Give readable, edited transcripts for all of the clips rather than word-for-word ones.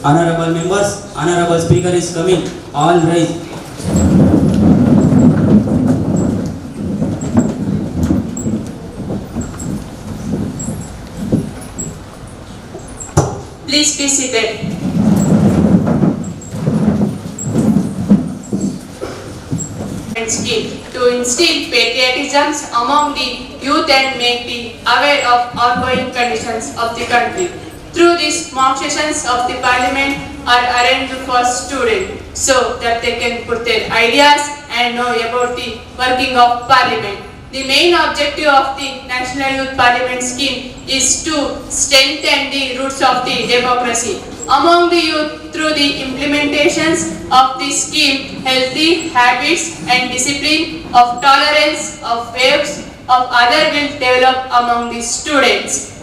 Honorable members, honorable speaker is coming. All rise. Please be seated. Scheme to instill patriotism among the youth and make the aware of ongoing conditions of the country. Through these mock sessions of the parliament are arranged for students so that they can put their ideas and know about the working of parliament. The main objective of the National Youth Parliament Scheme is to strengthen the roots of the democracy among the youth through the implementations of the scheme. Healthy habits and discipline of tolerance of waves of other will develop among the students.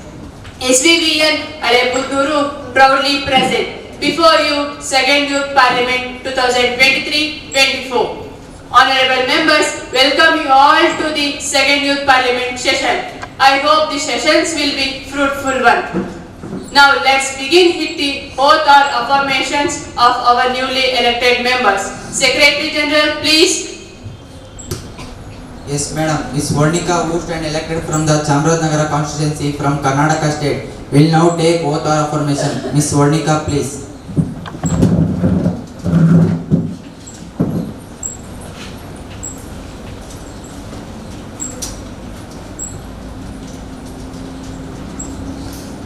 SVVN Alebuduru proudly present before you Second Youth Parliament 2023-24. Honorable members, welcome you all to the Second Youth Parliament session. I hope the sessions will be fruitful one. Now let's begin with the oath or affirmations of our newly elected members. Secretary General, please. Yes, Madam. Ms. Varnika, who stand elected from the Chamarajanagar constituency from Karnataka state, will now take oath or affirmation. Ms. Varnika, please.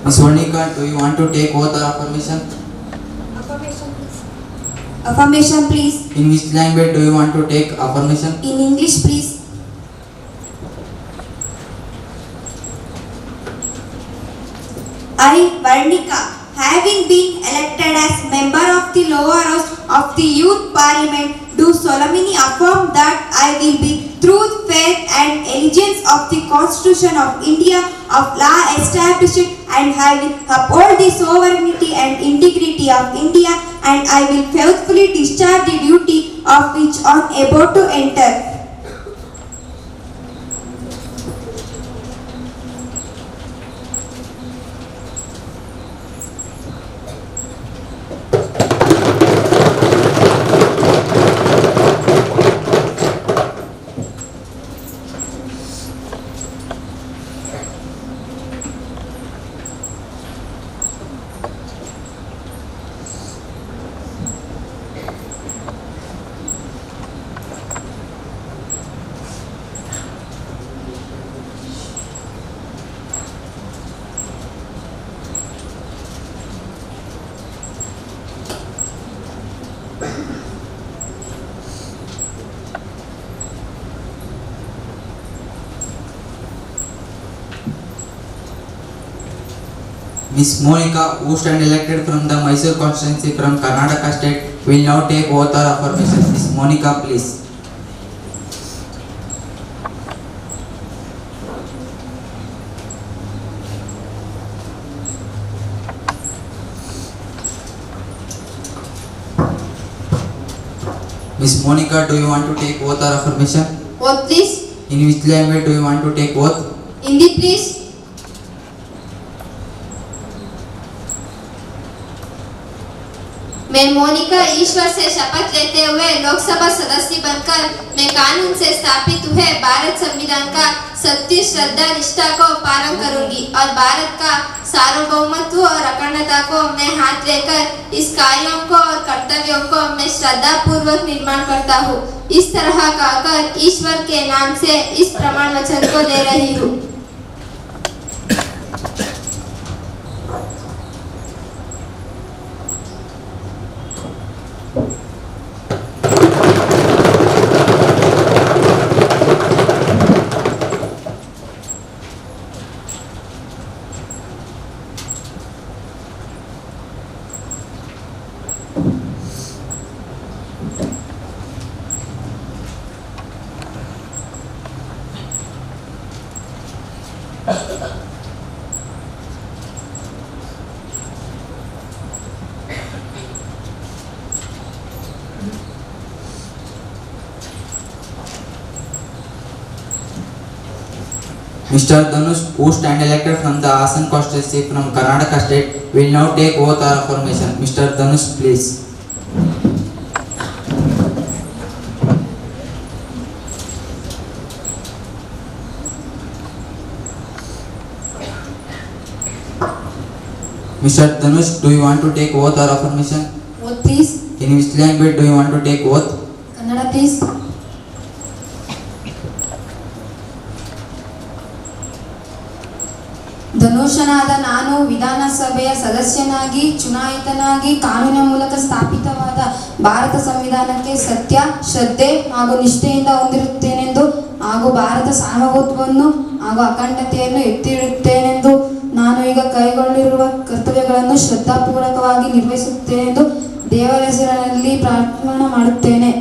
Ms. Varnika, do you want to take oath or affirmation? Affirmation, please. Affirmation, please. In which language do you want to take affirmation? In English, please. I, Varnika, having been elected as member of the lower house of the Youth Parliament, do solemnly affirm that I will be true, faith and allegiance of the Constitution of India, of law established, and I will uphold the sovereignty and integrity of India, and I will faithfully discharge the duty of which I am about to enter. Ms. Monica, who stand elected from the Mysore constituency from Karnataka state, will now take oath or affirmation. Ms. Monica, please. Ms. Monica, do you want to take oath or affirmation? Oath, please. In which language do you want to take oath? Hindi, please. मैं मोनिका ईश्वर से शपथ लेते हुए लोकसभा सदस्य बनकर मैं कानून से स्थापित हुए भारत संविधान का सत्य श्रद्धा निष्ठा को पालन करूंगी और भारत का सार्वभौमत्व और अखंडता को मैं हाथ लेकर इस कार्यों को और कर्तव्यों को मैं श्रद्धा पूर्वक निर्माण करता हूँ। इस तरह कहकर ईश्वर के नाम से इस प्रमाण वचन को दे रही हूँ। Mr. Dhanush, who stand elected from the Hassan constituency from Karnataka state, will now take oath or affirmation. Mr. Dhanush, please. Mr. Dhanush, do you want to take oath or affirmation? Oath please. In which language do you want to take oath? Kannada please. ಧನುಷನಾದ ನಾನು ವಿಧಾನಸಭೆಯ ಸದಸ್ಯನಾಗಿ ಚುನಾಯಿತನಾಗಿ ಕಾನೂನಿನ ಮೂಲಕ ಸ್ಥಾಪಿತವಾದ ಭಾರತ ಸಂವಿಧಾನಕ್ಕೆ ಸತ್ಯ, ಶ್ರದ್ಧೆ ಹಾಗೂ ನಿಷ್ಠೆಯಿಂದ ಹೊಂದಿರುತ್ತೇನೆಂದು ಹಾಗೂ ಭಾರತ ಸಾರ್ವಭೌಮತ್ವವನ್ನು ಹಾಗೂ ಅಖಂಡತೆಯನ್ನು ಎತ್ತಿ ಹಿಡಿಯುತ್ತೇನೆಂದು ನಾನು ಈಗ ಕೈಗೊಂಡಿರುವ ಕರ್ತವ್ಯಗಳನ್ನು ಶ್ರದ್ಧಾಪೂರ್ವಕವಾಗಿ ನಿರ್ವಹಿಸುತ್ತೇನೆಂದು ದೇವರ ಹೆಸರಿನಲ್ಲಿ ಪ್ರಾರ್ಥನೆ ಮಾಡುತ್ತೇನೆ.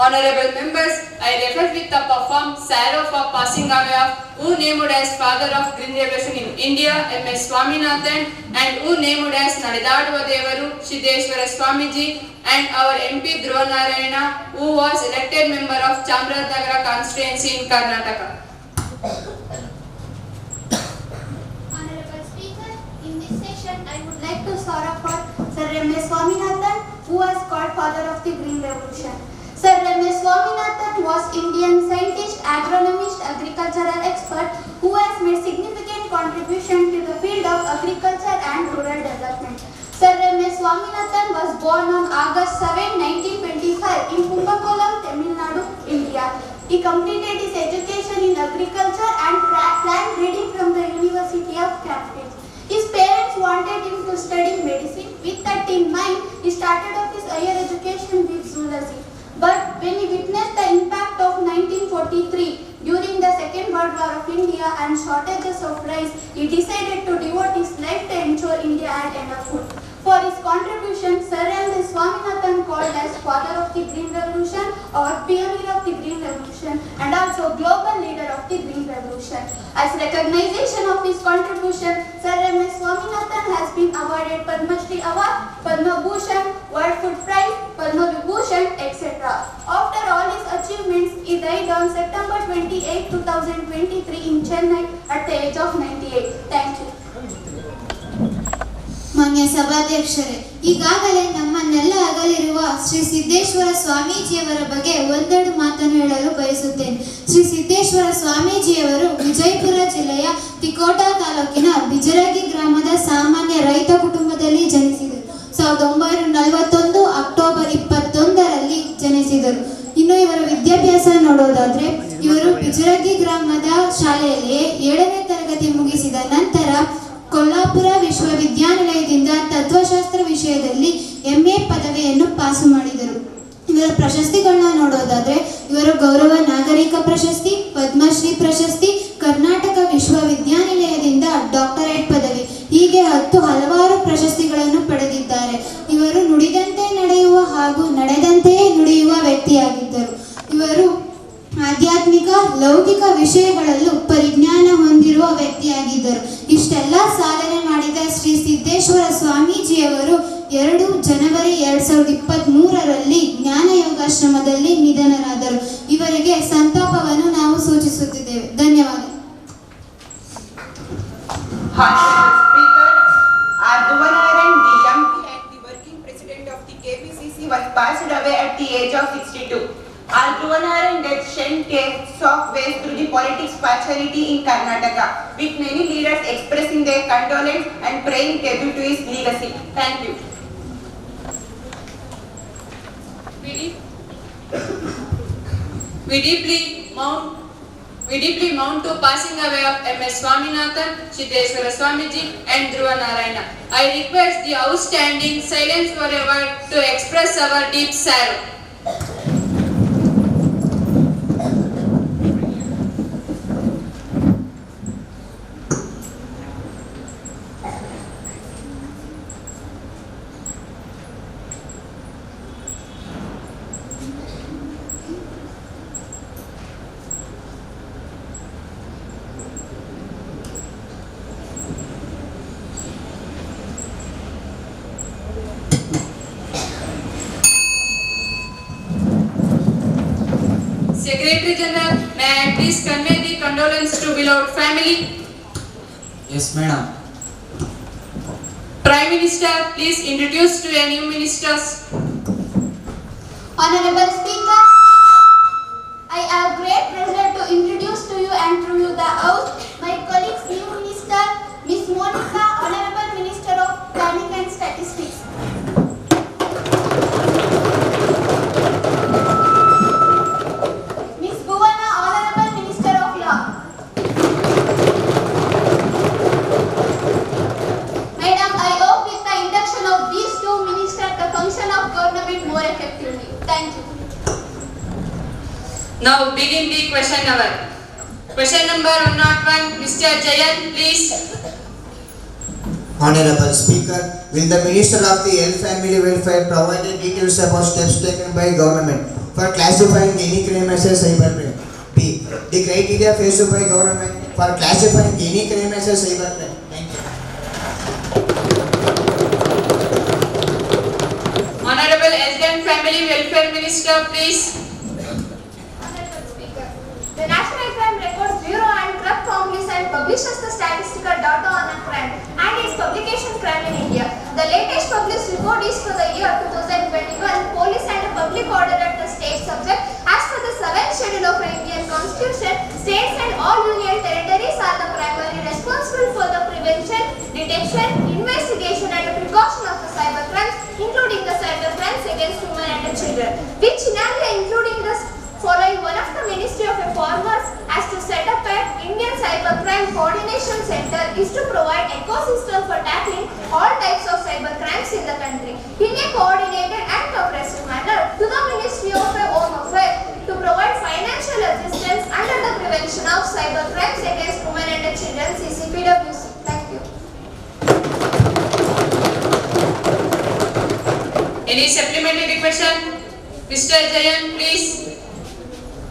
Honorable members, I refer with the profound sorrow for passing away of who named as father of Green Revolution in India, M.S. Swaminathan, and who named as Nadidaduva Devaru, Siddeshwara Swamiji, and our MP Dhruva Narayana, who was elected member of Chamradnagara constituency in Karnataka. Honorable Speaker, in this session I would like to sorrow for Sir M.S. Swaminathan, who was called father of the Green Revolution. Sir M.S. Swaminathan was Indian scientist, agronomist, agricultural expert who has made significant contribution to the field of agriculture and rural development. Sir M.S. Swaminathan was born on August 7, 1925 in Kumbakolam, Tamil Nadu, India. He completed his education in agriculture and plant breeding from the University of Cambridge. His parents wanted him to study medicine. With that in mind, he started off his higher education with zoology. But when he witnessed the impact of 1943 during the Second World War of India and shortages of rice, he decided to devote his life to ensure India had enough food. For his contribution, Sir M.S. Swaminathan called as father of the Green Revolution or pioneer of the Green Revolution and also global leader of the Green Revolution. As recognition of his contribution, Sir M.S. Swaminathan has been awarded Padma Shri Award, Padma Bhushan, World Food Prize, Padma Vibhushan, etc. After all his achievements, he died on September 28, 2023 in Chennai at the age of 98. Thank you. ಮಾನ್ಯ ಸಭಾಧ್ಯಕ್ಷರೇ, ಈಗಾಗಲೇ ನಮ್ಮನ್ನೆಲ್ಲ ಅಗಲಿರುವ ಶ್ರೀ ಸಿದ್ದೇಶ್ವರ ಸ್ವಾಮೀಜಿಯವರ ಬಗ್ಗೆ ಒಂದೆರಡು ಮಾತನ್ನು ಹೇಳಲು ಬಯಸುತ್ತೇನೆ. ಶ್ರೀ ಸಿದ್ದೇಶ್ವರ ಸ್ವಾಮೀಜಿಯವರು ವಿಜಯಪುರ ಜಿಲ್ಲೆಯ ತಿಕೋಟಾ ತಾಲೂಕಿನ ಬಿಜರಗಿ ಗ್ರಾಮದ ಸಾಮಾನ್ಯ ರೈತ ಕುಟುಂಬದಲ್ಲಿ ಜನಿಸಿದರು. 1941 ಅಕ್ಟೋಬರ್ 21ರಲ್ಲಿ ಜನಿಸಿದರು. ಇನ್ನು ಇವರ ವಿದ್ಯಾಭ್ಯಾಸ ನೋಡೋದಾದ್ರೆ ಇವರು ಬಿಜರಗಿ ಗ್ರಾಮದ ಶಾಲೆಯಲ್ಲಿ 7ನೇ ತರಗತಿ ಮುಗಿಸಿದ ನಂತರ ಕೊಲ್ಲಾಪುರ ವಿಶ್ವವಿದ್ಯಾನಿಲಯದಿಂದ ತತ್ವಶಾಸ್ತ್ರ ವಿಷಯದಲ್ಲಿ MA ಪದವಿಯನ್ನು ಪಾಸು ಮಾಡಿದರು. ಇವರ ಪ್ರಶಸ್ತಿಗಳನ್ನ ನೋಡೋದಾದ್ರೆ ಇವರು ಗೌರವ ನಾಗರಿಕ ಪ್ರಶಸ್ತಿ, ಪದ್ಮಶ್ರೀ ಪ್ರಶಸ್ತಿ, ಕರ್ನಾಟಕ ವಿಶ್ವವಿದ್ಯಾನಿಲಯದಿಂದ ಡಾಕ್ಟರೇಟ್ ಪದವಿ ಹೀಗೆ ಹಲವಾರು ಪ್ರಶಸ್ತಿಗಳನ್ನು ಪಡೆದಿದ್ದಾರೆ. ಇವರು ನುಡಿದಂತೆ ನಡೆಯುವ ಹಾಗೂ ನಡೆದಂತೆಯೇ ನುಡಿಯುವ ವ್ಯಕ್ತಿಯಾಗಿದ್ದರು. ಇವರು ಆಧ್ಯಾತ್ಮಿಕ ಲೌಕಿಕ ವಿಷಯಗಳಲ್ಲೂ ಪರಿಜ್ಞಾನ ಹೊಂದಿರುವ ವ್ಯಕ್ತಿಯಾಗಿದ್ದರು. ಇಷ್ಟೆಲ್ಲ ಸಾಧನೆ ಮಾಡಿದ ಶ್ರೀ ಸಿದ್ದೇಶ್ವರ ಸ್ವಾಮೀಜಿಯವರು 2 ಜನವರಿ 2023ರಲ್ಲಿ ಜ್ಞಾನ ಯೋಗಾಶ್ರಮದಲ್ಲಿ ನಿಧನರಾದರು. ಇವರಿಗೆ ಸಂತಾಪವನ್ನು ನಾವು ಸೂಚಿಸುತ್ತಿದ್ದೇವೆ. ಧನ್ಯವಾದ. Honorable Speaker, our Dhruvanarayan, the MP and the working president of the KPCC, was passed away at the age of 62. Our Dhruvanarayan death sent a shock wave through the politics fraternity in Karnataka, with many leaders expressing their condolence and praying tribute to his legacy. Thank you. We deeply mourn We deeply mourn to passing away of M.S. Swaminathan, Siddheshwara Swamiji and Dhruva Narayana. I request the outstanding silence for a word to express our deep sorrow. Secretary General, may I please convey the condolence to beloved family? Yes, madam. Prime Minister, please introduce to a new ministers. Honorable Speaker, I have great pleasure to introduce to you and through you the House my colleagues, new minister, Miss Monica, Honorable Minister of Planning and Statistics. Miss Bhuvana, Honorable Minister of Law. Madam, I hope with the induction of these two ministers, the function of government more effectively. Thank you. Now begin the question hour. Question number 101, Mr. Jayan, please. Honorable Speaker, will the Minister of the Health Family Welfare provide details about steps taken by government for classifying any crime as a cybercrime? B. The criteria faced by government for classifying any crime as a cybercrime. Thank you. Honorable Health and Family Welfare Minister, please. Honorable Speaker, the National Crime Records Bureau and Drug Families and publishes the statistical data on a crime and its publication crime in India. The latest published report is for the year 2021, Police and Public Order at the state subject. As per the 7th schedule of the Indian Constitution, states and all union territories are the primary responsible for the prevention, detection, investigation and precaution of the cyber crimes, including the cyber crimes against women and children, which in India including the following one of the Ministry of Farmers as to set up an Indian Cybercrime Coordination Center is to provide ecosystem for tackling all types of cyber crimes in the country in a coordinated and comprehensive manner to the Ministry of Home Affairs to provide financial assistance under the prevention of cyber crimes against women and children CCPWC. Thank you. Any supplementary question? Mr. Jayan, please.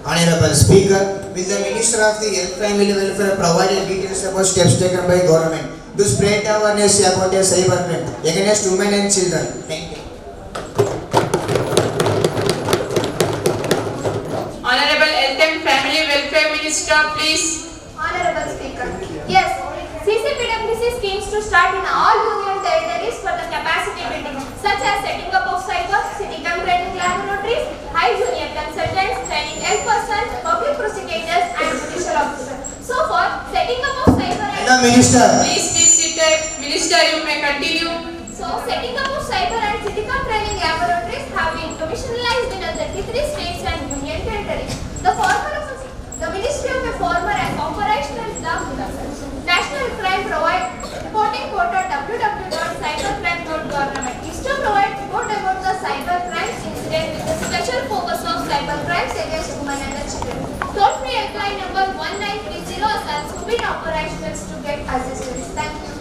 Honorable Speaker, will the Minister of the Health Family Welfare provide details about steps taken by government to spread awareness about a cybercrime against women and children? Thank you. Honorable Health and Family Welfare Minister, please. Honorable Speaker, yes, CCPWC schemes to start in all union territories for the capacity building, such as setting up of cyber, city training laboratories, high junior consultants, training health persons, public prosecutors and judicial officers. So for setting up of cyber and Hello, Minister. Please be seated. Minister, you may continue. So setting up of cyber and city training laboratories have been commissionalized in 33 states and union territories. The Ministry of the Former and Operational the National Crime Reporting Portal www.cybercrime.government is to provide report about the cyber crimes incident with a special focus of cyber crimes against women and children. Toll-free helpline number 1930 has also been operational to get assistance. Thank you.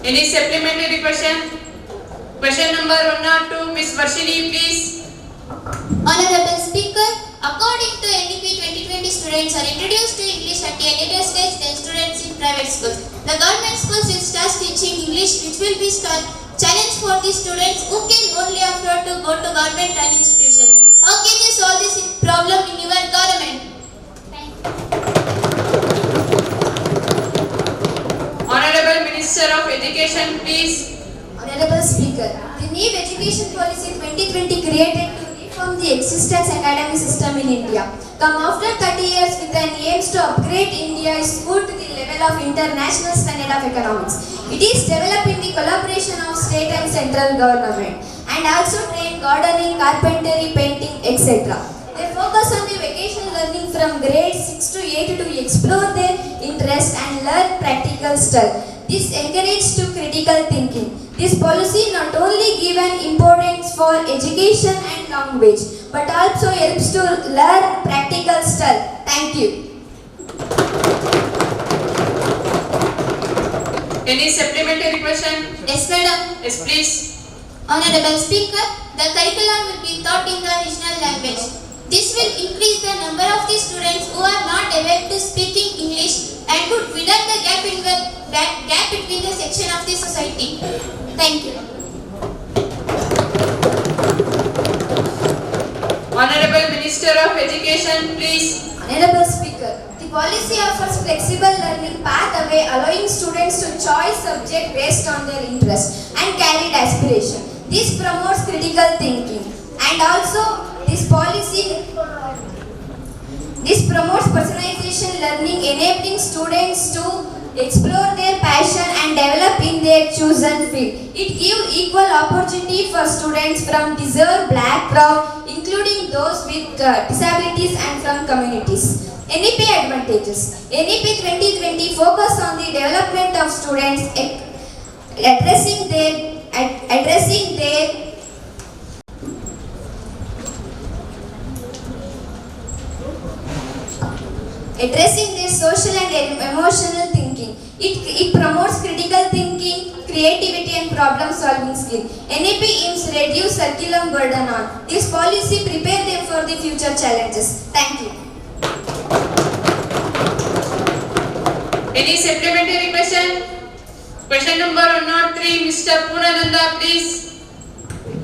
Any supplementary question? Question number 102, Ms. Varshini, please. Honorable Speaker, according to NDP 2020, students are introduced to English at a later stage than students in private schools. The government schools will start teaching English, which will be a challenge for the students who can only afford to go to government and institutions. How can you solve this problem in your government? Thank you. Honorable Minister of Education, please. Honorable Speaker, the new education policy 2020 created to reform the existing academic system in India. Come after 30 years with an aim to upgrade India is moved to the level of international standard of economics. It is developed in the collaboration of state and central government and also trained gardening, carpentry, painting, etc. They focus on the vocational learning from grades 6 to 8 to explore their interest and learn practical stuff. This encourages to critical thinking. This policy not only give an importance for education and language, but also helps to learn practical stuff. Thank you. Any supplementary question? Yes, madam. Yes, please. Honorable Speaker, the curriculum will be taught in the regional language. This will increase the number of the students who are not able to speaking English and would widen the gap between the section of the society. Thank you. Honorable Minister of Education, please. Honorable Speaker, the policy offers flexible learning pathway allowing students to choose subject based on their interest and carried aspiration. This promotes critical thinking and also this promotes personalization learning, enabling students to explore their passion and develop in their chosen field. It gives equal opportunity for students from diverse backgrounds, including those with disabilities and from communities. NEP advantages. NEP 2020 focus on the development of students addressing their social and emotional thinking. It promotes critical thinking, creativity and problem solving skill. NEP aims to reduce curriculum burden on. This policy prepare them for the future challenges. Thank you. Any supplementary question? Question number 103, Mr. Purnananda, please.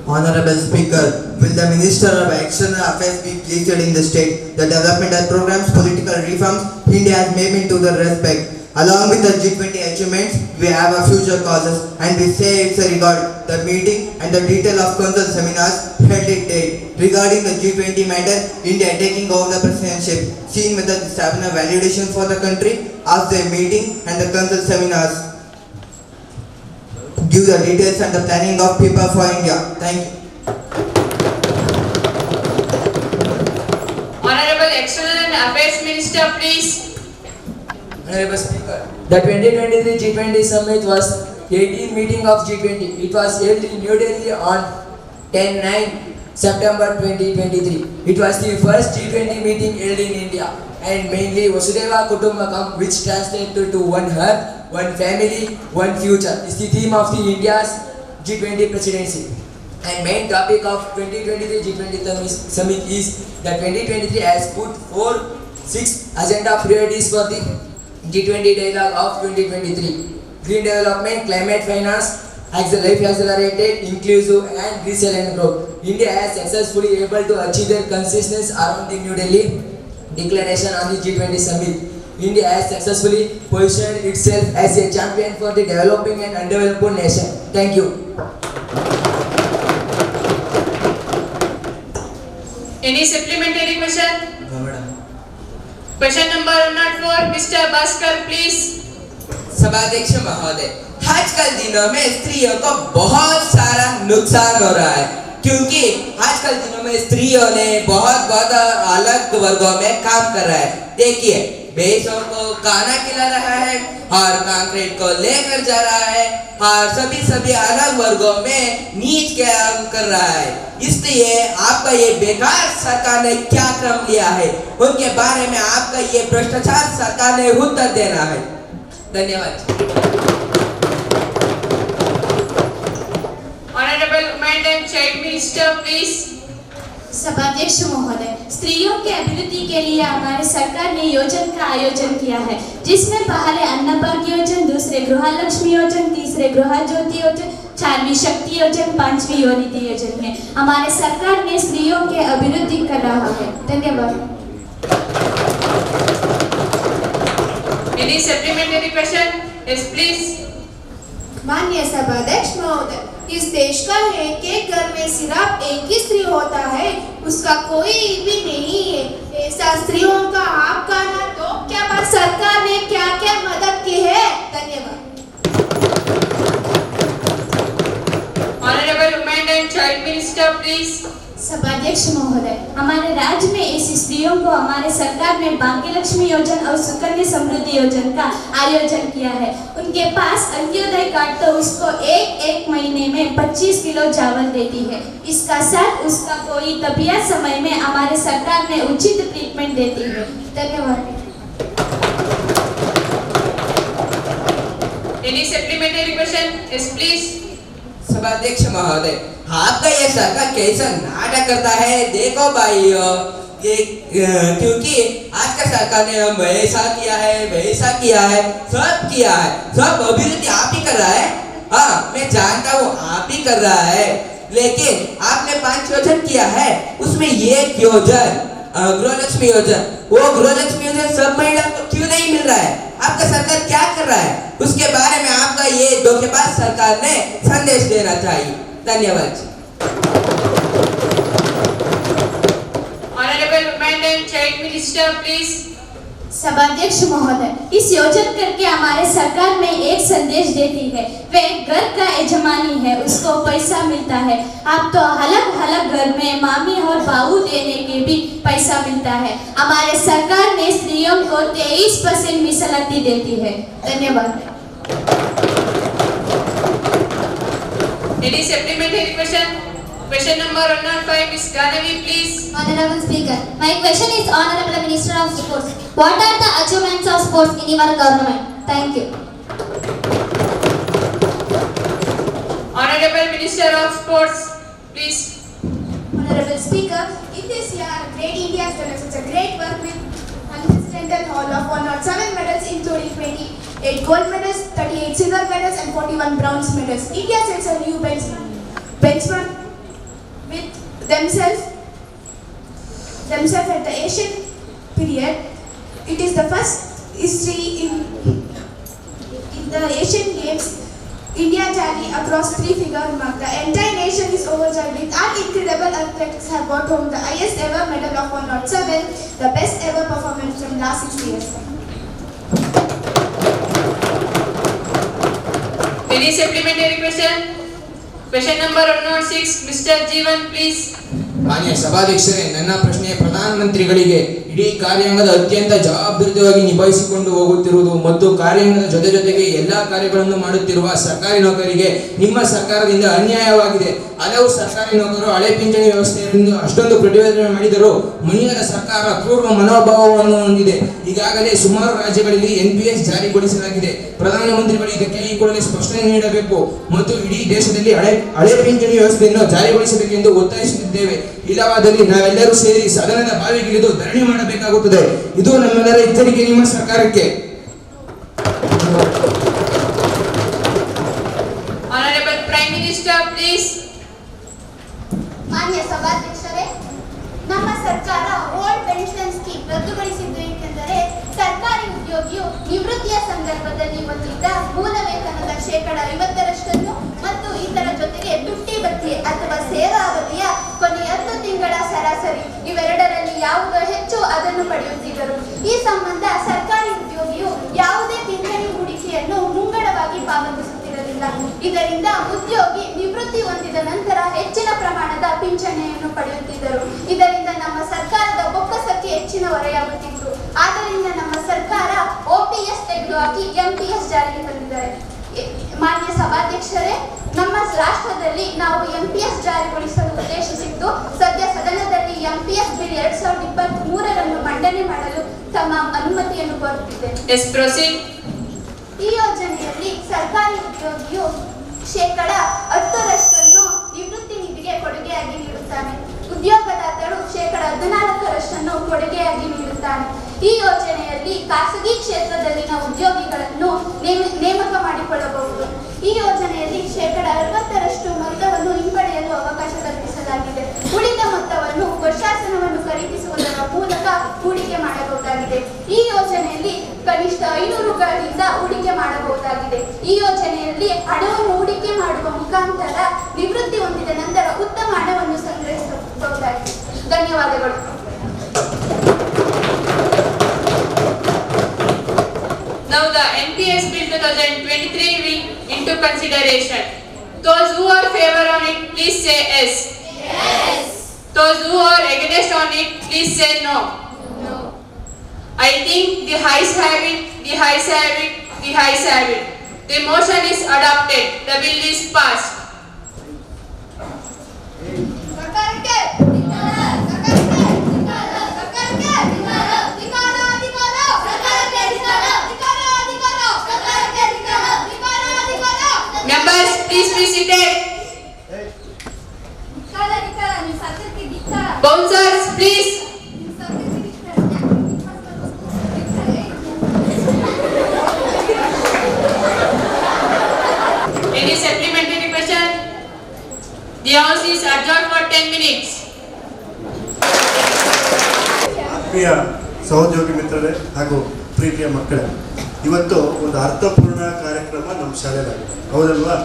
Honorable Speaker, will the Minister of External Affairs be pleased in the state the development and programs, political reforms India has made into the respect? Along with the G20 achievements, we have a future causes and we say it's a regard the meeting and the detail of council seminars held it date. Regarding the G20 matter, India taking over the presidency, seen with the stamina validation for the country as the meeting and the council seminars. Give the details and the planning of people for India. Thank you. Honorable External Affairs Minister, please. Honorable Speaker, the 2023 G20 Summit was 18th meeting of G20. It was held in New Delhi on 10-9 September 2023. It was the first G20 meeting held in India and mainly Vasudhaiva Kutumbakam, which translated to one earth, one family, one future is the theme of the India's G20 presidency. And main topic of 2023 G20 Summit is that 2023 has put 6 agenda priorities for the G20 dialogue of 2023. Green development, climate finance, life accelerated, inclusive and resilient growth. India has successfully able to achieve their consensus around the New Delhi declaration on the G20 summit. India has successfully positioned itself as a champion for the developing and undeveloped nation. Thank you. Any supplementary question? No, madam. Question number 104, Mr. Bhaskar, please. सभाध्यक्ष महोदय, आजकल दिनों में स्त्रियों को बहुत सारा नुकसान हो रहा है क्योंकि आजकल दिनों में स्त्रियों ने बहुत अलग वर्गों में काम कर रहा है. देखिए, बेसों को खाना खिला रहा है और कंक्रीट को लेकर जा रहा है और सभी अलग वर्गों में नीच काम कर रहा है. इसलिए आपका ये बेकार सरकार ने क्या क्रम लिया है, उनके बारे में आपका ये भ्रष्टाचार सरकार ने उत्तर देना है. धन्यवाद. Honorable Women and Child Minister, please. सभाध्यक्ष महोदय, स्त्रियों के अभिवृद्धि के लिए हमारे सरकार ने योजना का आयोजन किया है, जिसमें पहले अन्नभाग्य योजना, दूसरे गृहलक्ष्मी योजना, तीसरे गृह ज्योति योजना, 4वीं शक्ति योजना, 5वीं योनिधि योजना है. हमारे सरकार ने स्त्रियों के अभिवृद्धि कर रहा है. धन्यवाद. Any supplementary question? Yes, please. माननीय सभाध्यक्ष महोदय, इस देश का एक एक घर में सिर्फ एक ही स्त्री होता है, उसका कोई भी नहीं है. ऐसा स्त्रियों का आपका ना तो क्या बात सरकार ने क्या क्या मदद की है? धन्यवाद. Honorable Women and Child Minister, please. please. सभाध्यक्ष महोदय, हमारे राज्य में ऐसी स्त्रियों को हमारे सरकार ने भाग्य लक्ष्मी योजना और सुकन्या समृद्धि योजना का आयोजन किया है। उनके पास अंत्योदय कार्ड तो उसको एक महीने में 25 किलो चावल देती है। इसका साथ उसका कोई तबीयत समय में हमारे सरकार ने उचित ट्रीटमेंट देती है। धन्यवाद। Any supplementary question? Yes, please. सभाध्यक्ष महोदय, आपका ये सरकार कैसा नाटक करता है, देखो भाइयों, ये क्योंकि आज का सरकार ने हम वैसा किया है, सब किया है, सब अभिवृद्धि आप ही कर रहा है। हाँ, मैं जानता हूँ आप ही कर रहा है, लेकिन आपने 5 योजना किया है, उसमें एक योजना गृहलक्ष्मी योजना, वो गृहलक्ष्मी योजना सब महिला को क्यों नहीं मिल रहा है? आपका सरकार क्या कर रहा है? उसके बारे में आपका ये धोखेबाज सरकार ने संदेश देना चाहिए। धन्यवाद। Honorable Women and Child Minister, please. सभाध्यक्ष महोदय, इस योजना करके हमारे सरकार में एक संदेश देती है, वे घर का यजमानी है, उसको पैसा मिलता है। आप तो अलग घर में मामी और बाबू देने के भी पैसा मिलता है। हमारे सरकार ने स्त्रियों को 23% मीಸಲಾತಿ देती है। धन्यवाद। Any supplementary question? Question number 105, Ms. Ganavi, please. Honorable Speaker, my question is Honorable Minister of Sports. What are the achievements of sports in your government? Thank you. Honorable Minister of Sports, please. Honorable Speaker, in this year, Great India has done such a great work with unprecedented haul of 107 medals, including 28 gold medals, 38 silver medals, and 41 bronze medals. India sets a new benchmark with themselves at the Asian period. It is the first history in the Asian Games. India tally across 3-figure mark. The entire nation is overjoyed with our incredible athletics have brought home the highest ever medal of 107, the best ever performance from last 6 years. Any supplementary question? Question number 106, Mr. Jeevan, please. ಮಾನ್ಯ ಸಭಾಧ್ಯಕ್ಷರೇ, ನನ್ನ ಪ್ರಶ್ನೆ ಪ್ರಧಾನಮಂತ್ರಿಗಳಿಗೆ. ಇಡೀ ಕಾರ್ಯಾಂಗದ ಅತ್ಯಂತ ಜವಾಬ್ದಾರಿಯುತವಾಗಿ ನಿಭಾಯಿಸಿಕೊಂಡು ಹೋಗುತ್ತಿರುವುದು ಮತ್ತು ಕಾರ್ಯಾಂಗದ ಜೊತೆಗೆ ಎಲ್ಲಾ ಕಾರ್ಯಗಳನ್ನು ಮಾಡುತ್ತಿರುವ ಸರ್ಕಾರಿ ನೌಕರರಿಗೆ ನಿಮ್ಮ ಸರ್ಕಾರದಿಂದ ಅನ್ಯಾಯವಾಗಿದೆ. ಹಲವು ಸರ್ಕಾರಿ ನೌಕರರು ಹಳೆ ಪಿಂಚಣಿ ವ್ಯವಸ್ಥೆಯಿಂದ ಅಷ್ಟೊಂದು ಪ್ರತಿಭಟನೆ ಮಾಡಿದರೂ ಮಣಿಯರ ಸರ್ಕಾರ ಪೂರ್ವ ಮನೋಭಾವವನ್ನು ಹೊಂದಿದೆ. ಈಗಾಗಲೇ ಸುಮಾರು ರಾಜ್ಯಗಳಲ್ಲಿ NPS ಜಾರಿಗೊಳಿಸಲಾಗಿದೆ. ಪ್ರಧಾನಮಂತ್ರಿಗಳು ಇದಕ್ಕೆ ಈ ಕೂಡಲೇ ಸ್ಪಷ್ಟನೆ ನೀಡಬೇಕು ಮತ್ತು ಇಡೀ ದೇಶದಲ್ಲಿ ಹಳೆ ಪಿಂಚಣಿ ವ್ಯವಸ್ಥೆಯನ್ನು ಜಾರಿಗೊಳಿಸಬೇಕೆಂದು ಒತ್ತಾಯಿಸುತ್ತಿದ್ದೇವೆ. ಇಲ್ಲವಾದಲ್ಲಿ ನಾವೆಲ್ಲರೂ ಸೇರಿ ಸದನದ ಬಾವಿಗಿಳಿದು ಧರಣಿ ಮಾಡಬೇಕಾಗುತ್ತದೆ. ಇದು ನಮ್ಮೆಲ್ಲರ ಎಚ್ಚರಿಕೆ ನಿಮ್ಮ ಸರ್ಕಾರಕ್ಕೆ. Honorable Prime Minister, please. ಮಾನ್ಯ ಸಭಾಧ್ಯಕ್ಷರೇ, ನಮ್ಮ ಸರ್ಕಾರ ಓಲ್ಡ್ ಪೆನ್ಷನ್ ಸ್ಕೀಮ್ ರದ್ದುಗೊಳಿಸಿದ್ದು ಏಕೆಂದರೆ ಸರ್ಕಾರಿ ಉದ್ಯೋಗಿಯು ನಿವೃತ್ತಿಯ ಸಂದರ್ಭದಲ್ಲಿ ಹೊಂದಿದ್ದ ಮೂಲ ವೇತನದ 50% ಮತ್ತು ಇದರ ಜೊತೆಗೆ ತುಟ್ಟಿ ಭತ್ಯೆ ಅಥವಾ ಸೇವಾ ಅವಧಿಯ ಕೊನೆಯ 10 ತಿಂಗಳ ಸರಾಸರಿ ಇವೆರಡರಲ್ಲಿ ಯಾವುದು ಹೆಚ್ಚು ಅದನ್ನು ಪಡೆಯುತ್ತಿದ್ದರು. ಈ ಸಂಬಂಧ ಸರ್ಕಾರಿ ಉದ್ಯೋಗಿಯು ಯಾವುದೇ ಪಿಂಚಣಿ ಹೂಡಿಕೆಯನ್ನು ಮುಂಗಡವಾಗಿ ಪಾವತಿಸುತ್ತಿರಲಿಲ್ಲ. ಇದರಿಂದ ಉದ್ಯೋಗಿ ನಿವೃತ್ತಿ ಹೊಂದಿದ ನಂತರ ಹೆಚ್ಚಿನ ಪ್ರಮಾಣದ ಪಿಂಚಣಿಯನ್ನು ಪಡೆಯುತ್ತಿದ್ದರು. ಇದರಿಂದ ನಮ್ಮ ಸರ್ಕಾರದ ಬೊಕ್ಕಸಕ್ಕೆ ಹೆಚ್ಚಿನ ಹೊರೆಯಾಗುತ್ತಿತ್ತು. ಆದ್ದರಿಂದ ನಮ್ಮ ಸರ್ಕಾರ OPS ತೆಗೆದುಹಾಕಿ MPS ಜಾರಿಗೆ ತಂದಿದ್ದಾರೆ. ಮಾನ್ಯ ಸಭಾಧ್ಯಕ್ಷರೇ, ನಮ್ಮ ರಾಷ್ಟ್ರದಲ್ಲಿ ನಾವು MPS ಜಾರಿಗೊಳಿಸಲು ಉದ್ದೇಶಿಸಿದ್ದು ಸದ್ಯ ಸದನದಲ್ಲಿ MPS ಬಿಲ್ 2023 ಮಂಡನೆ ಮಾಡಲು ತಮ್ಮ ಅನುಮತಿಯನ್ನು ಕೋರುತ್ತಿದ್ದೇನೆ. Yes, proceed. ಈ ಯೋಜನೆಯಲ್ಲಿ ಸರ್ಕಾರಿ ಉದ್ಯೋಗಿಯು 10% ನಿವೃತ್ತಿ ನಿಧಿಗೆ ಕೊಡುಗೆಯಾಗಿ ನೀಡುತ್ತಾನೆ. ಉದ್ಯೋಗದಾತರು 14% ಕೊಡುಗೆಯಾಗಿ ನೀಡುತ್ತಾನೆ. ಈ ಯೋಜನೆಯಲ್ಲಿ ಖಾಸಗಿ ಕ್ಷೇತ್ರದಲ್ಲಿನ ಉದ್ಯೋಗಿಗಳನ್ನು ನೇಮಕ ಮಾಡಿಕೊಳ್ಳಬಹುದು. ಈ ಯೋಜನೆಯಲ್ಲಿ 60% ಮೊತ್ತವನ್ನು ಹಿಂಪಡೆಯಲು ಅವಕಾಶ ಕಲ್ಪಿಸಲಾಗಿದೆ. ಉಳಿದ ಮೊತ್ತವನ್ನು ವರ್ಷಾಸನವನ್ನು ಖರೀದಿಸುವುದರ ಮೂಲಕ ಹೂಡಿಕೆ ಮಾಡಬಹುದಾಗಿದೆ. ಈ ಯೋಜನೆಯಲ್ಲಿ ಕನಿಷ್ಠ 500ಗಳಿಂದ ಹೂಡಿಕೆ ಮಾಡಬಹುದಾಗಿದೆ. ಈ ಯೋಜನೆಯಲ್ಲಿ ಹಣವನ್ನು ಹೂಡಿಕೆ ಮಾಡುವ ಮುಖಾಂತರ ನಿವೃತ್ತಿ ಹೊಂದಿದ ನಂತರ ಉತ್ತಮ ಹಣವನ್ನು ಸಂಗ್ರಹಿಸಬಹುದಾಗಿದೆ. ಧನ್ಯವಾದಗಳು. Now the NPS Bill 2023 will into consideration. Those who are favor on it, please say yes. Yes. Those who are against on it, please say no. I think the ayes have it, the ayes have it, the ayes have it. The motion is adopted. The bill is passed. Members, please be seated. Bouncers, please. Any supplementary question? The house is adjourned for 10 minutes. ಆತ್ಮೀಯ ಸಹೋದ್ಯೋಗಿ ಮಿತ್ರರೇ ಹಾಗೂ ಪ್ರೀತಿಯ ಮಕ್ಕಳೇ, ಇವತ್ತು ಒಂದು ಅರ್ಥಪೂರ್ಣ ಕಾರ್ಯಕ್ರಮ ನಮ್ಮ ಶಾಲೆಯಲ್ಲಿ, ಹೌದಲ್ವಾ?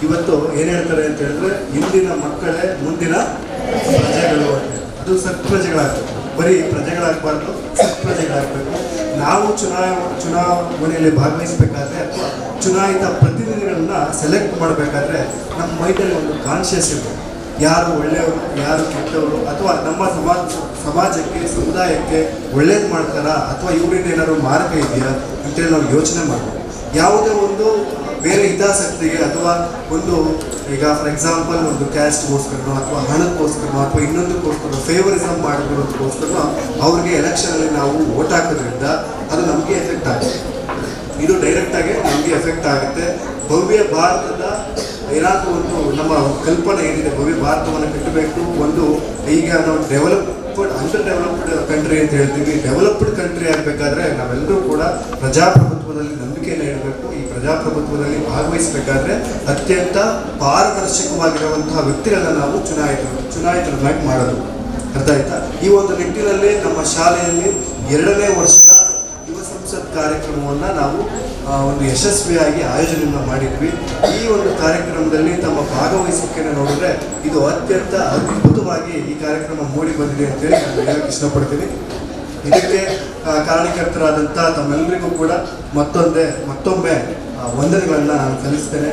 ಇವತ್ತು ಏನು ಹೇಳ್ತಾರೆ ಅಂತ ಹೇಳಿದ್ರೆ, ಇಂದಿನ ಮಕ್ಕಳೇ ಮುಂದಿನ ಪ್ರಜೆಗಳು ಅಂತ. ಅದು ಸತ್ಪ್ರಜೆಗಳಾಗಬೇಕು, ಬರೀ ಪ್ರಜೆಗಳಾಗಬಾರ್ದು, ಸತ್ಪ್ರಜೆಗಳಾಗಬೇಕು. ನಾವು ಚುನಾವಣೆಯಲ್ಲಿ ಭಾಗವಹಿಸಬೇಕಾದ್ರೆ ಅಥವಾ ಚುನಾಯಿತ ಪ್ರತಿನಿಧಿಗಳನ್ನ ಸೆಲೆಕ್ಟ್ ಮಾಡಬೇಕಾದ್ರೆ ನಮ್ಮ ಮೈಂಡಲ್ಲಿ ಒಂದು ಕಾನ್ಷಿಯಸ್ ಇರಬೇಕು. ಯಾರು ಒಳ್ಳೆಯವರು, ಯಾರು ಕೆಟ್ಟವರು, ಅಥವಾ ನಮ್ಮ ಸಮಾಜಕ್ಕೆ, ಸಮುದಾಯಕ್ಕೆ ಒಳ್ಳೇದು ಮಾಡ್ತಾರಾ ಅಥವಾ ಇವರಿಂದ ಏನಾದ್ರು ಮಾರ್ಗ ಇದೆಯಾ ಅಂತೇಳಿ ನಾವು ಯೋಚನೆ ಮಾಡಬೇಕು. ಯಾವುದೇ ಒಂದು ಬೇರೆ ಹಿತಾಸಕ್ತಿಗೆ ಅಥವಾ ಒಂದು, ಈಗ ಫಾರ್ ಎಕ್ಸಾಂಪಲ್ ಒಂದು ಕ್ಯಾಸ್ಟ್ಗೋಸ್ಕರನೋ ಅಥವಾ ಹಣಕ್ಕೋಸ್ಕರನೋ ಅಥವಾ ಇನ್ನೊಂದಕ್ಕೋಸ್ಕರ ಫೇವರಿಸಮ್ ಮಾಡೋದಕ್ಕೋಸ್ಕರ ಅವ್ರಿಗೆ ಎಲೆಕ್ಷನಲ್ಲಿ ನಾವು ವೋಟ್ ಹಾಕೋದ್ರಿಂದ ಅದು ನಮಗೆ ಎಫೆಕ್ಟ್ ಆಗುತ್ತೆ. ಇದು ಡೈರೆಕ್ಟಾಗಿ ನಮಗೆ ಎಫೆಕ್ಟ್ ಆಗುತ್ತೆ. ಭವ್ಯ ಭಾರತದ ಏನಾದರೂ ಒಂದು ನಮ್ಮ ಕಲ್ಪನೆ ಏನಿದೆ, ಭವ್ಯ ಭಾರತವನ್ನು ಕಟ್ಟಬೇಕು, ಒಂದು ಈಗ ನಾವು ಅಂಡರ್ ಡೆವಲಪ್ಡ್ ಕಂಟ್ರಿ ಅಂತ ಹೇಳ್ತೀವಿ. ಡೆವಲಪ್ಡ್ ಕಂಟ್ರಿ ಆಗಬೇಕಾದ್ರೆ ನಾವೆಲ್ಲರೂ ಕೂಡ ಪ್ರಜಾಪ್ರಭುತ್ವದಲ್ಲಿ ನಂಬಿಕೆಯನ್ನು ಇಡಬೇಕು. ಈ ಪ್ರಜಾಪ್ರಭುತ್ವದಲ್ಲಿ ಭಾಗವಹಿಸಬೇಕಾದ್ರೆ ಅತ್ಯಂತ ಪಾರದರ್ಶಕವಾಗಿರುವಂತಹ ವ್ಯಕ್ತಿಗಳನ್ನ ನಾವು ಚುನಾಯಿತರನ್ನಾಗಿ ಮಾಡೋದು. ಅರ್ಥ ಆಯ್ತಾ? ಈ ಒಂದು ನಿಟ್ಟಿನಲ್ಲಿ ನಮ್ಮ ಶಾಲೆಯಲ್ಲಿ 2ನೇ ವರ್ಷದ ಯುವ ಸಂಸತ್ ಕಾರ್ಯಕ್ರಮವನ್ನು ನಾವು ಒಂದು ಯಶಸ್ವಿಯಾಗಿ ಆಯೋಜನೆಯನ್ನು ಮಾಡಿದ್ವಿ. ಈ ಒಂದು ಕಾರ್ಯಕ್ರಮದಲ್ಲಿ ತಮ್ಮ ಭಾಗವಹಿಸುವಿಕೆಯನ್ನು ನೋಡಿದ್ರೆ ಇದು ಅತ್ಯಂತ ಅದ್ಭುತವಾಗಿ ಈ ಕಾರ್ಯಕ್ರಮ ಮೂಡಿ ಬಂದಿದೆ ಅಂತೇಳಿ ನಾನು ಹೇಳಕ್ಕೆ ಇಷ್ಟಪಡ್ತೀನಿ. ಇದಕ್ಕೆ ಕಾರಣಕರ್ತರಾದಂಥ ತಮ್ಮೆಲ್ಲರಿಗೂ ಕೂಡ ಮತ್ತೊಮ್ಮೆ ವಂದನೆಗಳನ್ನು ನಾನು ಸಲ್ಲಿಸ್ತೇನೆ.